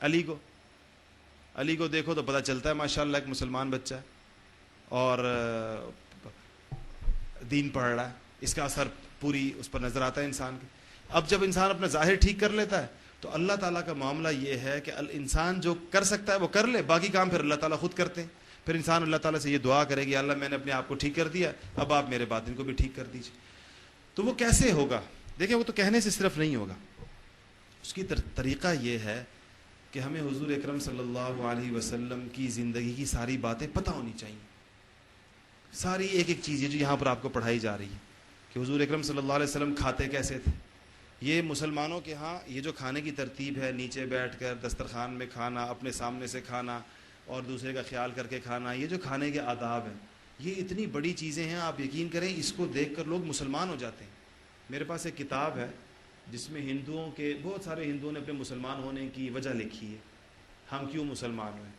علی کو دیکھو تو پتہ چلتا ہے ماشاءاللہ ایک مسلمان بچہ ہے اور دین پڑھ رہا ہے، اس کا اثر پوری اس پر نظر آتا ہے انسان کے. اب جب انسان اپنا ظاہر ٹھیک کر لیتا ہے تو اللہ تعالیٰ کا معاملہ یہ ہے کہ انسان جو کر سکتا ہے وہ کر لے، باقی کام پھر اللہ تعالیٰ خود کرتے ہیں. پھر انسان اللہ تعالیٰ سے یہ دعا کرے گی، اللہ میں نے اپنے آپ کو ٹھیک کر دیا، اب آپ میرے باطن کو بھی ٹھیک کر دیجیے. تو وہ کیسے ہوگا؟ دیکھیں وہ تو کہنے سے صرف نہیں ہوگا، اس کی طریقہ یہ ہے کہ ہمیں حضور اکرم صلی اللہ علیہ وسلم کی زندگی کی ساری باتیں پتہ ہونی چاہیے، ساری ایک ایک چیز جو یہاں پر آپ کو پڑھائی جا رہی ہے کہ حضور اکرم صلی اللہ علیہ وسلم کھاتے کیسے تھے. یہ مسلمانوں کے ہاں یہ جو کھانے کی ترتیب ہے، نیچے بیٹھ کر دسترخوان میں کھانا، اپنے سامنے سے کھانا اور دوسرے کا خیال کر کے کھانا، یہ جو کھانے کے آداب ہیں یہ اتنی بڑی چیزیں ہیں، آپ یقین کریں اس کو دیکھ کر لوگ مسلمان ہو جاتے ہیں. میرے پاس ایک کتاب ہے جس میں ہندوؤں کے بہت سارے ہندوؤں نے اپنے مسلمان ہونے کی وجہ لکھی ہے، ہم کیوں مسلمان ہوئے.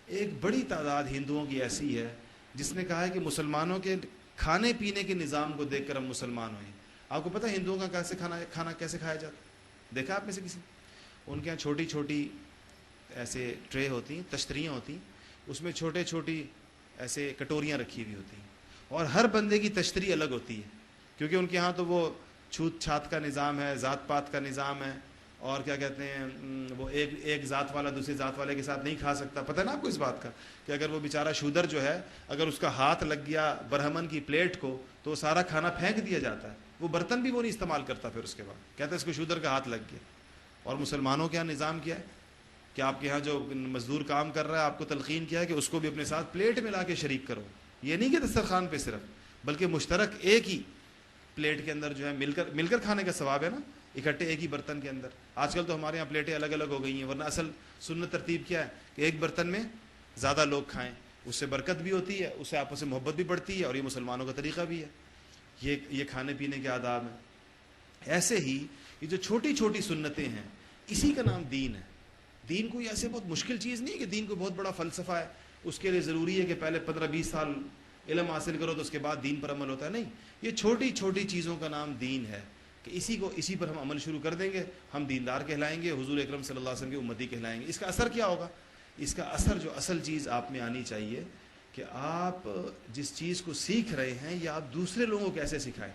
ایک بڑی تعداد ہندوؤں کی ایسی ہے جس نے کہا ہے کہ مسلمانوں کے کھانے پینے کے نظام کو دیکھ کر ہم مسلمان ہوئے. آپ کو پتہ ہے ہندوؤں کا کھانا کیسے کھایا جاتا ہے؟ دیکھا آپ میں سے کسی؟ ان کے یہاں چھوٹی چھوٹی ایسے ٹرے ہوتی ہیں، تشتریاں ہوتی ہیں، اس میں چھوٹے چھوٹی ایسے کٹوریاں رکھی ہوئی ہوتی ہیں اور ہر بندے کی تشتری الگ ہوتی ہے کیونکہ ان کے ہاں تو وہ چھوت چھات کا نظام ہے، ذات پات کا نظام ہے، اور کیا کہتے ہیں وہ ایک ذات والا دوسری ذات والے کے ساتھ نہیں کھا سکتا. پتہ ہے نا آپ کو اس بات کا کہ اگر وہ بیچارہ شودر جو ہے اگر اس کا ہاتھ لگ گیا برہمن کی پلیٹ کو تو وہ سارا کھانا پھینک دیا جاتا ہے، وہ برتن بھی وہ نہیں استعمال کرتا. پھر اس کے بعد کہتا ہے اس کو شودر کا ہاتھ لگ گیا. اور مسلمانوں کے یہاں نظام کیا ہے کہ آپ کے یہاں جو مزدور کام کر رہا ہے آپ کو تلقین کیا ہے کہ اس کو بھی اپنے ساتھ پلیٹ میں لا کے شریک کرو. یہ نہیں کہ دسترخوان پہ صرف، بلکہ مشترک ایک ہی پلیٹ کے اندر جو ہے مل کر کھانے کا ثواب ہے نا، اکٹھے ایک ہی برتن کے اندر. آج کل تو ہمارے یہاں پلیٹیں الگ الگ ہو گئی ہیں، ورنہ اصل سنت ترتیب کیا ہے کہ ایک برتن میں زیادہ لوگ کھائیں، اس سے برکت بھی ہوتی ہے، اس سے آپس میں محبت بھی بڑھتی ہے، اور یہ مسلمانوں کا طریقہ بھی ہے. یہ کھانے پینے کے آداب ہیں. ایسے ہی یہ جو چھوٹی چھوٹی سنتیں ہیں اسی کا نام دین ہے. دین کوئی ایسے بہت مشکل چیز نہیں ہے کہ دین کو بہت بڑا فلسفہ ہے، اس کے لیے ضروری ہے کہ پہلے 15-20 سال علم حاصل کرو تو اس کے بعد دین پر عمل ہوتا ہے. نہیں، یہ چھوٹی چھوٹی چیزوں کا نام دین ہے کہ اسی پر ہم عمل شروع کر دیں گے، ہم دیندار کہلائیں گے، حضور اکرم صلی اللہ علیہ وسلم کی امتی کہلائیں گے. اس کا اثر کیا ہوگا؟ اس کا اثر جو اصل چیز آپ میں آنی چاہیے کہ آپ جس چیز کو سیکھ رہے ہیں یا آپ دوسرے لوگوں کو کیسے سکھائیں.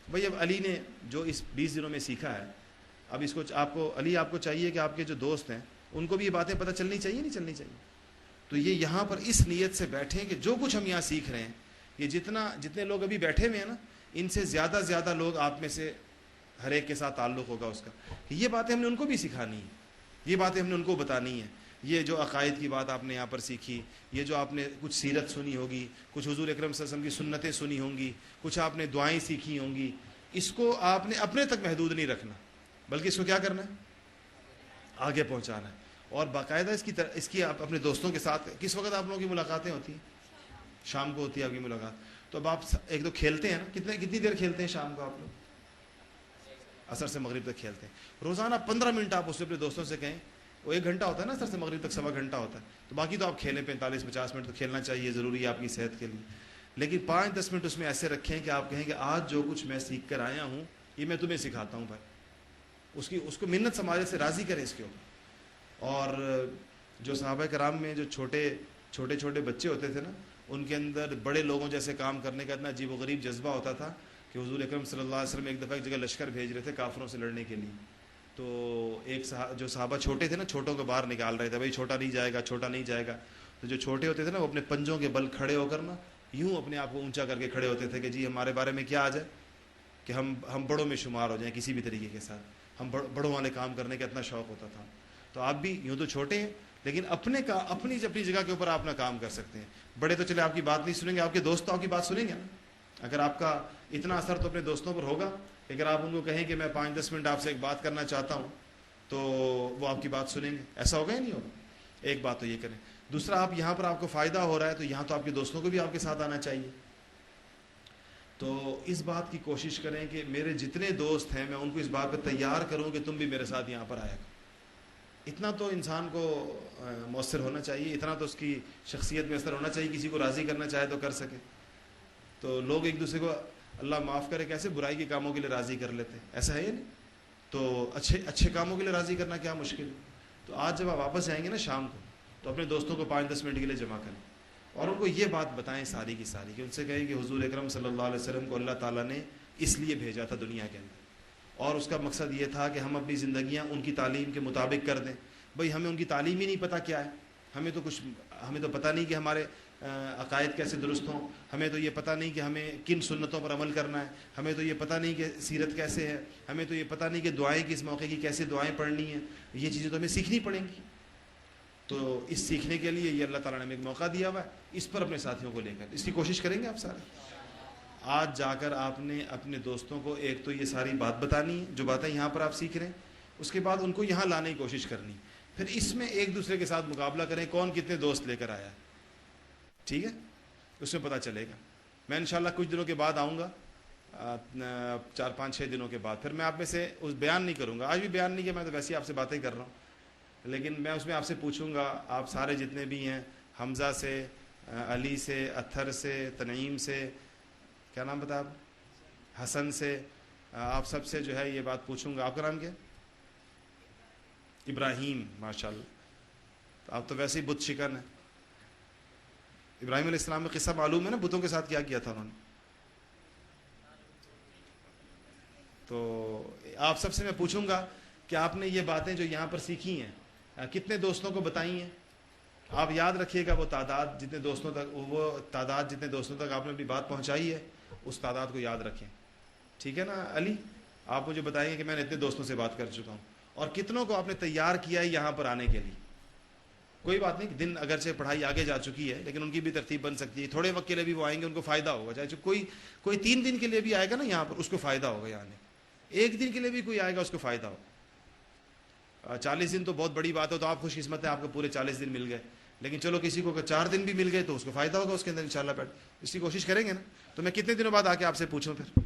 بھئی اب علی نے جو اس 20 دنوں میں سیکھا ہے، اب اس کو آپ کو چاہیے کہ آپ کے جو دوست ہیں ان کو بھی یہ باتیں پتہ چلنی چاہیے نہیں چلنی چاہیے. تو یہ یہاں پر اس نیت سے بیٹھیں کہ جو کچھ ہم یہاں سیکھ رہے ہیں، یہ جتنے لوگ ابھی بیٹھے ہوئے ہیں نا، ان سے زیادہ لوگ آپ میں سے ہر ایک کے ساتھ تعلق ہوگا اس کا. یہ باتیں ہم نے ان کو بھی سکھانی ہیں، یہ باتیں ہم نے ان کو بتانی ہیں. یہ جو عقائد کی بات آپ نے یہاں پر سیکھی، یہ جو آپ نے کچھ سیرت سنی ہوگی، کچھ حضور اکرم صلی اللہ علیہ وسلم کی سنتیں سنی ہوں گی، کچھ آپ نے دعائیں سیکھی ہوں گی، اس کو آپ نے اپنے تک محدود نہیں رکھنا، بلکہ اس کو کیا کرنا ہے؟ آگے پہنچانا ہے. اور باقاعدہ اس کی آپ اپنے دوستوں کے ساتھ کس وقت آپ لوگوں کی ملاقاتیں ہوتی ہیں؟ شام کو ہوتی ہے آپ کی ملاقات. تو اب آپ ایک دو کھیلتے ہیں نا، کتنی دیر کھیلتے ہیں شام کو آپ لوگ؟ عصر سے مغرب تک کھیلتے ہیں. روزانہ 15 منٹ آپ اس سے اپنے دوستوں سے کہیں، وہ 1 گھنٹہ ہوتا ہے نا، عصر سے مغرب تک 1.25 گھنٹہ ہوتا ہے، تو باقی تو آپ کھیلیں 45-50 منٹ تو کھیلنا چاہیے، ضروری ہے آپ کی صحت کے لیے. لیکن 5-10 منٹ اس میں ایسے رکھیں کہ آپ کہیں کہ آج جو کچھ میں سیکھ کر آیا ہوں یہ میں تمہیں سکھاتا ہوں بھائی. اس کو منت سماجے سے راضی کریں اس کے اوپر. اور جو صحابہ کرام میں جو چھوٹے چھوٹے بچے ہوتے تھے نا، ان کے اندر بڑے لوگوں جیسے کام کرنے کا اتنا عجیب و غریب جذبہ ہوتا تھا کہ حضور اکرم صلی اللہ علیہ وسلم ایک دفعہ ایک جگہ لشکر بھیج رہے تھے کافروں سے لڑنے کے لیے. تو جو صحابہ چھوٹے تھے نا، چھوٹوں کو باہر نکال رہے تھے، بھائی چھوٹا نہیں جائے گا. تو جو چھوٹے ہوتے تھے نا، وہ اپنے پنجوں کے بل کھڑے ہو کر نا یوں اپنے آپ کو اونچا کر کے کھڑے ہوتے تھے کہ جی ہمارے بارے میں کیا آ جائے کہ ہم بڑوں میں شمار ہو جائیں کسی بھی طریقے کے ساتھ. ہم بڑوں والے کام کرنے کا اتنا شوق ہوتا تھا. تو آپ بھی یوں تو چھوٹے ہیں لیکن اپنی جگہ کے اوپر آپ اپنا کام کر سکتے ہیں. بڑے تو چلے آپ کی بات نہیں سنیں گے، آپ کے دوست تو آپ کی بات سنیں گے نا. اگر آپ کا اتنا اثر تو اپنے دوستوں پر ہوگا، اگر آپ ان کو کہیں کہ میں 5-10 منٹ آپ سے ایک بات کرنا چاہتا ہوں تو وہ آپ کی بات سنیں گے. ایسا ہوگا یا نہیں ہوگا؟ ایک بات تو یہ کریں. دوسرا، آپ یہاں پر آپ کو فائدہ ہو رہا ہے تو یہاں تو آپ کے دوستوں کو بھی آپ کے ساتھ آنا چاہیے. تو اس بات کی کوشش کریں کہ میرے جتنے دوست ہیں میں ان کو اس بات پہ تیار کروں کہ تم بھی میرے ساتھ یہاں پر آیا کرو. اتنا تو انسان کو مؤثر ہونا چاہیے، اتنا تو اس کی شخصیت میں اثر ہونا چاہیے. کسی کو راضی کرنا چاہے تو کر سکے. تو لوگ ایک دوسرے کو اللہ معاف کرے کیسے برائی کے کاموں کے لیے راضی کر لیتے ہیں، ایسا ہے یا نہیں؟ تو اچھے کاموں کے لیے راضی کرنا کیا مشکل ہے. تو آج جب آپ واپس جائیں گے نا شام کو تو اپنے دوستوں کو 5-10 منٹ کے لیے جمع کریں اور ان کو یہ بات بتائیں ساری کی ساری کہ ان سے کہیں کہ حضور اکرم صلی اللہ علیہ وسلم کو اللہ تعالیٰ نے اس لیے بھیجا تھا دنیا کے اندر اور اس کا مقصد یہ تھا کہ ہم اپنی زندگیاں ان کی تعلیم کے مطابق کر دیں. بھئی ہمیں ان کی تعلیم ہی نہیں پتہ کیا ہے, ہمیں تو پتہ نہیں کہ ہمارے عقائد کیسے درست ہوں, ہمیں تو یہ پتہ نہیں کہ ہمیں کن سنتوں پر عمل کرنا ہے, ہمیں تو یہ پتہ نہیں کہ سیرت کیسے ہے, ہمیں تو یہ پتہ نہیں کہ دعائیں کس موقع کی کیسے دعائیں پڑھنی ہیں. یہ چیزیں تو ہمیں سیکھنی پڑیں گی. تو اس سیکھنے کے لیے یہ اللہ تعالیٰ نے ہمیں ایک موقع دیا ہوا ہے, اس پر اپنے ساتھیوں کو لے کر اس کی کوشش کریں گے آپ سارے. آج جا کر آپ نے اپنے دوستوں کو ایک تو یہ ساری بات بتانی ہے جو باتیں یہاں پر آپ سیکھ رہے ہیں, اس کے بعد ان کو یہاں لانے کی کوشش کرنی, پھر اس میں ایک دوسرے کے ساتھ مقابلہ کریں کون کتنے دوست لے کر آیا ہے. ٹھیک ہے, اس میں پتہ چلے گا. میں انشاءاللہ کچھ دنوں کے بعد آؤں گا, 4-5-6 دنوں کے بعد, پھر میں آپ میں سے اس بیان نہیں کروں گا. آج بھی بیان نہیں کیا, میں تو ویسے ہی آپ سے باتیں کر رہا ہوں, لیکن میں اس میں آپ سے پوچھوں گا آپ سارے جتنے بھی ہیں, حمزہ سے, علی سے, اطہر سے, تنعیم سے, کیا نام بتا آپ, حسن سے, آپ سب سے جو ہے یہ بات پوچھوں گا. آپ کا نام کیا؟ ابراہیم. ماشاءاللہ, تو آپ تو ویسے ہی بت شکن ہیں. ابراہیم علیہ السلام کا قصہ معلوم ہے نا, بتوں کے ساتھ کیا کیا تھا انہوں نے. تو آپ سب سے میں پوچھوں گا کہ آپ نے یہ باتیں جو یہاں پر سیکھی ہیں کتنے دوستوں کو بتائی ہیں. آپ یاد رکھیے گا وہ تعداد جتنے دوستوں تک آپ نے اپنی بات پہنچائی ہے اس تعداد کو یاد رکھیں. ٹھیک ہے نا علی, آپ مجھے بتائیں گے کہ میں نے اتنے دوستوں سے بات کر چکا ہوں, اور کتنوں کو آپ نے تیار کیا ہے یہاں پر آنے کے لیے. کوئی بات نہیں, دن اگرچہ پڑھائی آگے جا چکی ہے لیکن ان کی بھی ترتیب بن سکتی ہے. تھوڑے وقت کے لیے بھی وہ آئیں گے, ان کو فائدہ ہوگا. چاہے کوئی 3 دن کے لیے بھی آئے گا نا یہاں پر, اس کو فائدہ ہوگا. یعنی 1 دن کے لیے بھی کوئی آئے گا اس کو فائدہ ہوگا. 40 دن تو بہت بڑی بات ہے, تو آپ خوش قسمت ہیں, آپ کو پورے 40 دن مل گئے. لیکن چلو کسی کو 4 دن بھی مل گئے تو اس کو فائدہ ہوگا اس کے اندر انشاءاللہ. اس کی کوشش کریں گے نا. تو میں کتنے دنوں بعد آ کے آپ سے پوچھوں پھر.